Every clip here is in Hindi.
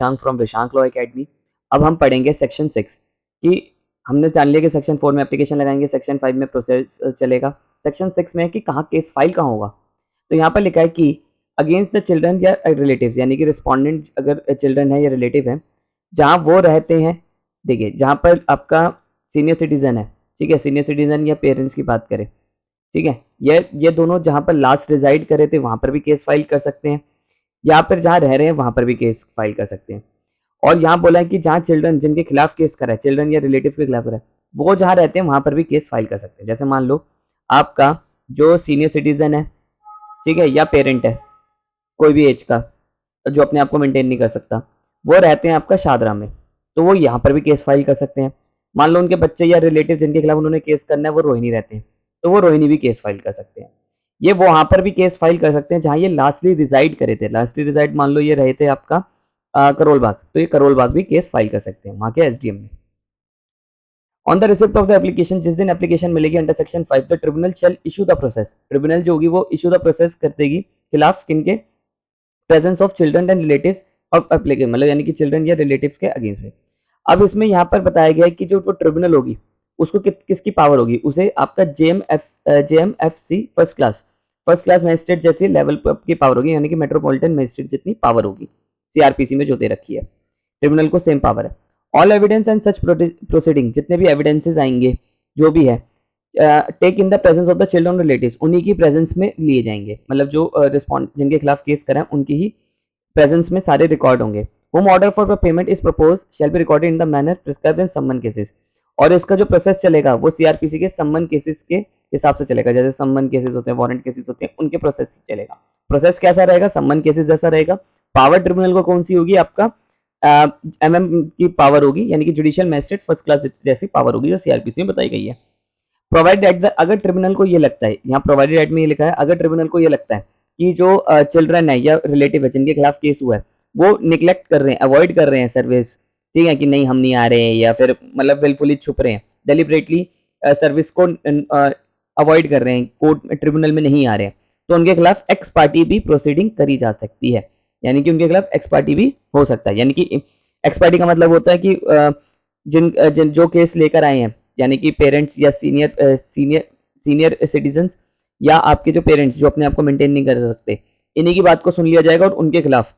Shashank from Vishank law academy. अब हम पढ़ेंगे सेक्शन 6 कि हमने जान लिया कि सेक्शन 4 में एप्लीकेशन लगाएंगे, सेक्शन 5 में प्रोसेस चलेगा, सेक्शन 6 में है कि कहाँ केस फाइल कहाँ होगा। तो यहाँ पर लिखा है कि अगेंस्ट द चिल्ड्रन या रिलेटिव्स, यानी कि रिस्पोंडेंट अगर चिल्ड्रन है या रिलेटिव है, जहाँ वो रहते हैं, देखिए जहाँ पर आपका सीनियर सिटीजन है, ठीक है, सीनियर सिटीजन या पेरेंट्स की बात करें, ठीक है, ये दोनों जहाँ पर लास्ट रिजाइड करे थे वहाँ पर भी केस फाइल कर सकते हैं, यहाँ पर जहाँ रह रहे हैं वहाँ पर भी केस फाइल कर सकते हैं। और यहाँ बोला है कि जहाँ चिल्ड्रन जिनके खिलाफ केस करा है, चिल्ड्रन या रिलेटिव के खिलाफ करा है, वो जहाँ रहते हैं वहाँ पर भी केस फाइल कर सकते हैं। जैसे मान लो आपका जो सीनियर सिटीजन है, ठीक है, या पेरेंट है कोई भी एज का जो अपने आप को मेंटेन नहीं कर सकता, वो रहते हैं आपका शादरा में, तो वो यहाँ पर भी केस फाइल कर सकते हैं। मान लो उनके बच्चे या रिलेटिव जिनके खिलाफ उन्होंने केस करना है वो रोहिणी रहते हैं, तो वो रोहिणी भी केस फाइल कर सकते हैं। ये वहां पर भी केस फाइल कर सकते हैं जहां ये लास्टली रिजाइड करे थे। लास्टली रिजाइड मान लो ये रहे थे आपका करोल बाग, तो ये करोल बाग भी केस फाइल कर सकते हैं वहां के एसडीएम में। On the receipt of the application, जिस दिन एप्लीकेशन मिलेगी under section 5, the tribunal shall issue the process, tribunal जो होगी वो इशू द प्रोसेस कर देगी खिलाफ किनके, presence of children and relatives of application, मतलब यानी कि चिल्ड्रन या रिलेटिव्स के अगेंस्ट में। अब इसमें यहाँ पर बताया गया है कि जो ट्रिब्यूनल होगी उसको किसकी पावर होगी, उसे आपका जेएमएफसी फर्स्ट क्लास मजिस्ट्रेट जैसे लेवल की पावर होगी, यानी कि मेट्रोपॉलिटन मजिस्ट्रेट जितनी पावर होगी सीआरपीसी में जो दे रखी है, ट्रिब्यूनल को सेम पावर है। All evidence and such proceeding, जितने भी एविडेंसेस आएंगे जो भी है, take in the presence of the children relatives, उन्हीं की प्रेजेंस में लिए जाएंगे, मतलब जो रिस्पॉन्ड जिनके खिलाफ केस करा है उनकी ही प्रेजेंस में सारे रिकॉर्ड होंगे। Home order for payment is propose shall be recorded in the manner prescribed इन सम्मन केसेस, और इसका जो प्रोसेस चलेगा वो सीआरपीसी के सम्मन केसेस के हिसाब से चलेगा। जैसे सम्मन केसेस होते हैं, वारंट केसेस होते हैं, उनके प्रोसेस से चलेगा। प्रोसेस कैसा रहेगा, सम्मन केसेस जैसा रहेगा। पावर ट्रिब्यूनल को कौन सी होगी, आपका एमएम की पावर होगी, यानी कि जुडिशियल मैजिस्ट्रेट फर्स्ट क्लास जैसी पावर होगी जो सीआरपीसी में बताई गई है। प्रोवाइडेड एट द, अगर ट्रिब्यूनल को ये लगता है, यहाँ प्रोवाइडेड एट में ये लिखा है, अगर ट्रिब्यूनल को ये लगता है कि जो चिल्ड्रन है या रिलेटिव है जिनके खिलाफ केस हुआ है वो निग्लेक्ट कर रहे हैं, अवॉइड कर रहे हैं सर्विस, ठीक है, कि नहीं हम नहीं आ रहे हैं, या फिर मतलब विलफुली छुप रहे हैं, डेलिबरेटली सर्विस को अवॉइड कर रहे हैं, कोर्ट ट्रिब्यूनल में नहीं आ रहे हैं, तो उनके खिलाफ एक्स पार्टी भी प्रोसीडिंग करी जा सकती है, यानी कि उनके खिलाफ एक्स पार्टी भी हो सकता है। यानी कि एक्स पार्टी का मतलब होता है कि जिन जो केस लेकर आए हैं, यानी कि पेरेंट्स या सीनियर सिटीजन्स या आपके जो पेरेंट्स जो अपने आप को मेंटेन नहीं कर सकते, इन्हीं की बात को सुन लिया जाएगा और उनके खिलाफ,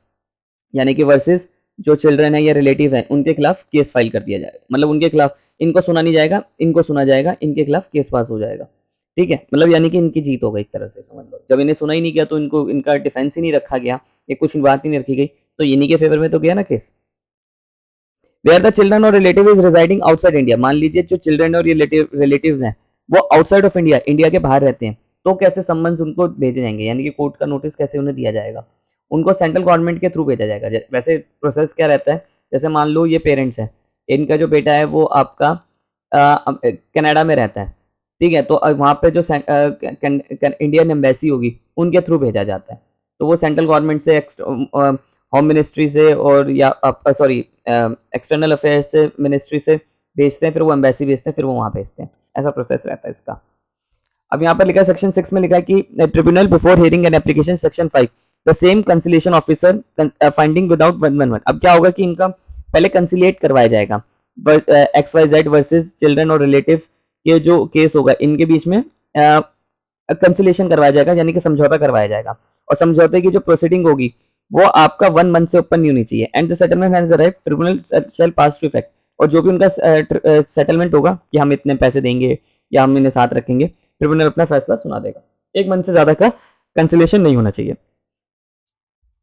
यानी कि वर्सेस जो चिल्ड्रन है या रिलेटिव है उनके खिलाफ केस फाइल कर दिया जाएगा। मतलब उनके खिलाफ इनको सुना नहीं जाएगा, इनको सुना जाएगा, इनके खिलाफ केस पास हो जाएगा, ठीक है, मतलब यानी कि इनकी जीत हो गई एक तरह से, समझ लो। जब इन्हें सुना ही नहीं गया तो इनको इनका डिफेंस ही नहीं रखा गया, ये कुछ बात ही नहीं रखी गई, तो इन्हीं के फेवर में तो गया ना केस। वेयर द चिल्ड्रन और relative is residing outside India, मान लीजिए जो चिल्ड्रन और रिलेटिव्स हैं वो आउटसाइड ऑफ इंडिया, इंडिया के बाहर रहते हैं, तो कैसे सम्मन्स उनको भेजे जाएंगे, यानी कि कोर्ट का नोटिस कैसे उन्हें दिया जाएगा, उनको सेंट्रल गवर्नमेंट के थ्रू भेजा जाएगा। वैसे प्रोसेस क्या रहता है, जैसे मान लो ये पेरेंट्स हैं, इनका जो बेटा है वो आपका कनाडा में रहता है, ठीक है, तो वहाँ पे जो इंडियन एम्बेसी होगी उनके थ्रू भेजा जाता है, तो वो सेंट्रल गवर्नमेंट से होम मिनिस्ट्री से और या सॉरी एक्सटर्नल अफेयर्स से मिनिस्ट्री से भेजते हैं, फिर वो एम्बेसी भेजते हैं, फिर वो वहाँ भेजते हैं, ऐसा प्रोसेस रहता है इसका। अब यहाँ पर लिखा है सेक्शन 6 में लिखा है कि tribunal before hearing an application section 5 the same conciliation officer finding without 111। अब क्या होगा कि इनका पहले कंसिलिएट करवाया जाएगा, XYZ वर्सेस चिल्ड्रन और रिलेटिव के जो केस होगा इनके बीच में कंसिलिएशन करवाया जाएगा, यानी कि समझौता करवाया जाएगा, और समझौते की जो प्रोसीडिंग होगी वो आपका 1 मंथ से ऊपर नहीं होनी चाहिए। And the settlement has arrived, tribunal shall pass to effect, और जो भी उनका सेटलमेंट होगा कि हम इतने पैसे देंगे या हम इन्हें साथ रखेंगे, ट्रिब्यूनल अपना फैसला सुना देगा। 1 मंथ से ज्यादा का कंसिलेशन नहीं होना चाहिए।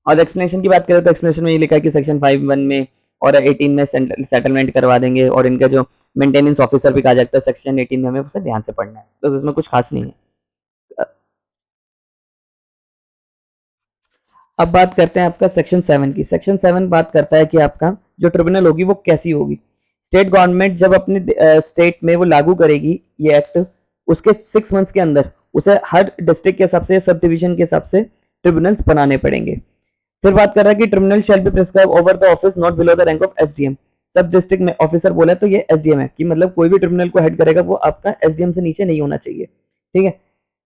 और एक्सप्लेनेशन की बात करें तो एक्सप्लेनेशन में ये लिखा है कि सेक्शन 5(1) में और 18 में सेटलमेंट करवा देंगे, और इनका जो मेंटेनेंस ऑफिसर भी कहा जाता है सेक्शन 18 में, हमें उसे ध्यान से पढ़ना है, तो इसमें कुछ खास नहीं है। अब बात करते हैं आपका सेक्शन 7 की। सेक्शन 7 बात करता है कि आपका जो ट्रिब्यूनल होगी वो कैसी होगी। स्टेट गवर्नमेंट जब अपने स्टेट में वो लागू करेगी ये एक्ट, उसके 6 मंथ्स के अंदर उसे हर डिस्ट्रिक्ट के हिसाब से, सब डिवीजन के हिसाब से ट्रिब्यूनल्स बनाने पड़ेंगे। फिर बात कर रहा है कि tribunal shall be prescribe over the office not below the rank of SDM. सब डिस्ट्रिक्ट में ऑफिसर बोला है तो ये एसडीएम है, कि मतलब कोई भी ट्रिब्यूनल को हेड करेगा वो आपका एसडीएम से नीचे नहीं होना चाहिए, ठीक है।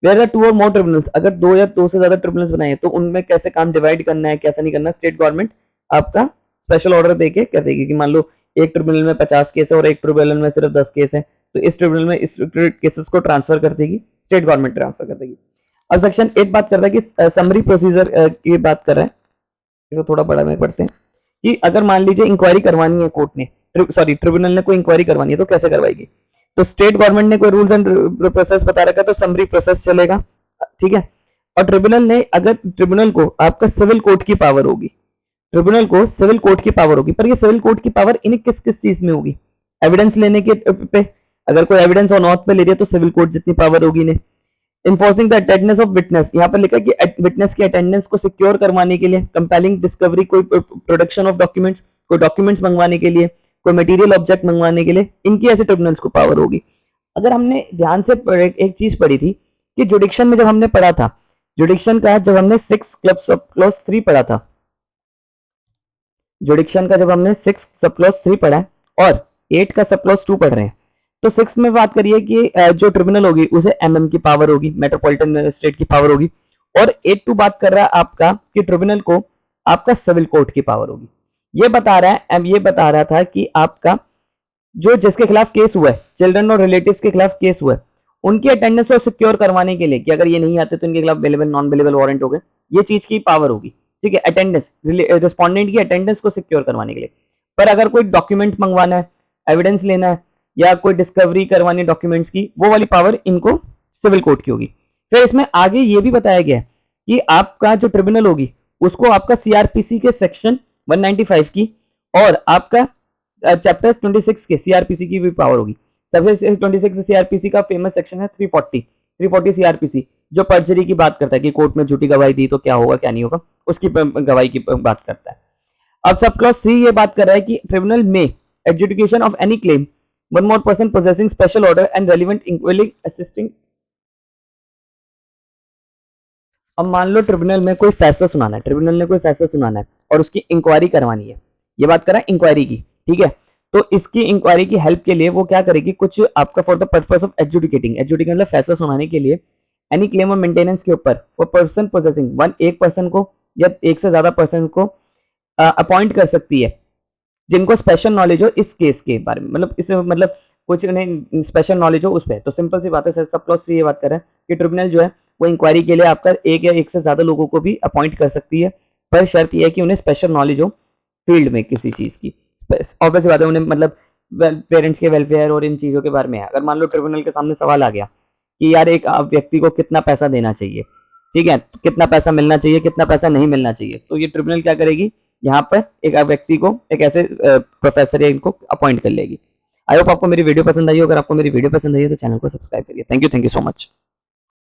वेयर आर 2 और मोर ट्रिब्यूनल्स, अगर 2 या 2 से ज्यादा ट्रिब्यूनल्स बनाए तो उनमें कैसे काम डिवाइड करना है, कैसा नहीं करना, स्टेट गवर्नमेंट आपका स्पेशल ऑर्डर देके कर देगी कि मान लो एक ट्रिब्यूनल में 50 केस है और एक ट्रिब्यूनल में सिर्फ 10 केस है, तो इस ट्रिब्यूनल में इस केसेस को ट्रांसफर कर देगी, स्टेट गवर्नमेंट ट्रांसफर कर देगी। अब सेक्शन 8 बात करता है कि समरी प्रोसीजर की बात कर रहा है, इसको थोड़ा बड़ा में पढ़ते हैं कि अगर मान लीजिए इंक्वायरी करवानी है कोर्ट ने, सॉरी ट्रिब्यूनल ने कोई इंक्वायरी करवानी है तो कैसे करवाएगी। तो स्टेट गवर्नमेंट ने कोई रूल्स एंड प्रोसेस बता रखा है तो समरी प्रोसेस चलेगा, ठीक है। और ट्रिब्यूनल ने, अगर ट्रिब्यूनल को आपका सिविल कोर्ट की पावर होगी, ट्रिब्यूनल को सिविल कोर्ट की पावर होगी, पर ये सिविल कोर्ट की पावर इन्हें किस किस चीज में होगी, एविडेंस लेने के पे, अगर कोई एविडेंस और नॉट पे ले रही है तो सिविल कोर्ट जितनी पावर होगी इन्हें। Enforcing the attendance of witness, यहाँ पर लिखा है कि विटनेस की अटेंडेंस को सिक्योर करवाने के लिए, कंपेलिंग डिस्कवरी, कोई प्रोडक्शन ऑफ डॉक्यूमेंट्स, कोई डॉक्यूमेंट्स मंगवाने के लिए, कोई मटेरियल ऑब्जेक्ट मंगवाने के लिए, इनकी ऐसे ट्रिब्यूनल्स को पावर होगी। अगर हमने ध्यान से एक चीज पढ़ी थी कि जुडिक्शन में जब हमने पढ़ा था, जुडिक्शन का जब हमने 6 क्लॉज 3 पढ़ा था, जुडिक्शन का जब हमने 6 सब क्लॉज 3 पढ़ा है और 8 का सब क्लॉज 2 पढ़ रहे हैं, तो 6 में बात करिए कि जो ट्रिब्यूनल होगी उसे एमएम की पावर होगी, मेट्रोपॉलिटन मजिस्ट्रेट की पावर होगी, और 8-2 बात कर रहा है आपका कि ट्रिब्यूनल को आपका सिविल कोर्ट की पावर होगी। ये बता रहा है, ये बता रहा था कि आपका जो जिसके खिलाफ केस हुआ है, चिल्ड्रन और रिलेटिव्स के खिलाफ केस हुआ है, उनकी अटेंडेंस को सिक्योर करवाने के लिए कि अगर ये नहीं आते तो इनके खिलाफ अवेलेबल नॉन अवेलेबल वारंट हो गए, ये चीज की पावर होगी, ठीक है। अटेंडेंस, रिस्पोंडेंट की अटेंडेंस को सिक्योर करवाने के लिए। पर अगर कोई डॉक्यूमेंट मंगवाना है, एविडेंस लेना है, या कोई डिस्कवरी करवानी है डॉक्यूमेंट्स की, वो वाली पावर इनको सिविल कोर्ट की होगी। फिर इसमें आगे ये भी बताया गया है कि आपका जो ट्रिब्यूनल होगी उसको आपका सीआरपीसी के सेक्शन 195 की और आपका चैप्टर 26 के सीआरपीसी की भी पावर होगी। चैप्टर 26 सीआरपीसी का फेमस सेक्शन है 340 सीआरपीसी, जो पर्जरी की बात करता है कि कोर्ट में झूठी गवाही दी तो क्या होगा क्या नहीं होगा, उसकी गवाही की बात करता है। अब सब क्लॉज सी ये बात कर रहा है कि ट्रिब्यूनल में adjudication of any claim, one more person possessing special order and relevant inquiry assisting। अब मान लो ट्रिब्यूनल में कोई फैसला सुनाना है, ट्रिब्यूनल ने कोई फैसला सुनाना है और उसकी इंक्वायरी करवानी है, ये बात कर रहा है इंक्वायरी की, ठीक है। तो इसकी इंक्वायरी की हेल्प के लिए वो क्या करेगी, कुछ आपका for the purpose of adjudicating, adjudicating मतलब फैसला सुनाने के लिए, एनी क्लेम ऑफ मेंटेनेंस के ऊपर वो पर्सन पोसेसिंग एक पर्सन को या एक से ज्यादा पर्सन को अपॉइंट कर सकती है जिनको स्पेशल नॉलेज हो इस केस के बारे में, मतलब इस मतलब कुछ उन्हें स्पेशल नॉलेज हो उस पर। तो सिंपल सी बात है, सब क्लॉज 3 ये बात कर रहा है कि ट्रिब्यूनल जो है वो इंक्वायरी के लिए आपका एक या एक से ज्यादा लोगों को भी अपॉइंट कर सकती है, पर शर्त यह है कि उन्हें स्पेशल नॉलेज हो फील्ड में किसी चीज की। ऑब्वियस बात है, उन्हें मतलब पेरेंट्स के वेलफेयर और इन चीजों के बारे में है। अगर मान लो ट्रिब्यूनल के सामने सवाल आ गया कि यार एक व्यक्ति को कितना पैसा देना चाहिए, ठीक है, कितना पैसा मिलना चाहिए, कितना पैसा नहीं मिलना चाहिए, तो ये ट्रिब्यूनल क्या करेगी, यहाँ पर एक व्यक्ति को एक ऐसे प्रोफेसर या इनको अपॉइंट कर लेगी। आई होप आपको मेरी वीडियो पसंद आई हो। अगर आपको मेरी वीडियो पसंद आई हो तो चैनल को सब्सक्राइब करिए। Thank you so much.